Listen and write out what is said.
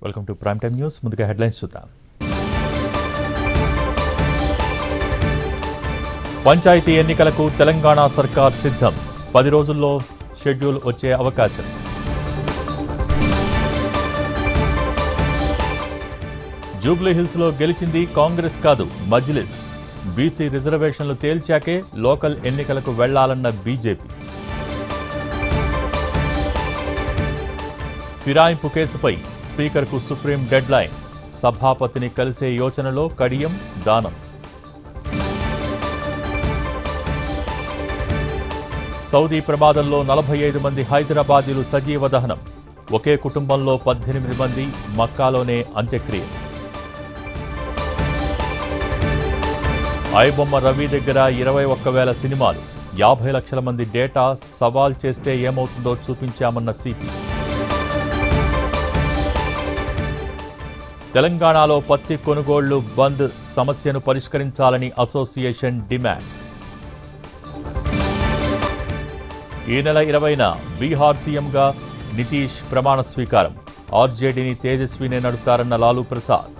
Welcome to prime time news. ముందుగా headlines చూద్దాం. పంచాయతీ ఎన్నికలకు తెలంగాణ సర్కార్ సిద్ధం. 10 రోజుల్లో షెడ్యూల్ వచ్చే అవకాశం. జూబ్లీహిల్స్లో గెలిచింది కాంగ్రెస్ కాదు, మజ్లిస్. బీసీ రిజర్వేషన్లు తేల్చాకే లోకల్ ఎన్నికలకు వెళ్లాలన్న బీజేపీ. ఫిరాయింపు కేసుపై స్పీకర్కు సుప్రీం డెడ్ లైన్. సభాపతిని కలిసే యోచనలో కడియం, దానం. సౌదీ ప్రమాదంలో 45 మంది హైదరాబాదీలు సజీవ దహనం. ఒకే కుటుంబంలో 18 మంది మక్కాలోనే అంత్యక్రియ. ఐబొమ్మ రవి దగ్గర 21,000 సినిమాలు, 50 లక్షల మంది డేటా సవాల్ చేస్తే ఏమవుతుందో చూపించామన్న సిపి. తెలంగాణలో పత్తి కొనుగోళ్లు బంద్, సమస్యను పరిష్కరించాలని అసోసియేషన్ డిమాండ్. ఈ నెల 20న బీహార్ సీఎంగా నితీష్ ప్రమాణ స్వీకారం. ఆర్జేడీని తేజస్వినే నడుపుతారన్న లాలూ ప్రసాద్.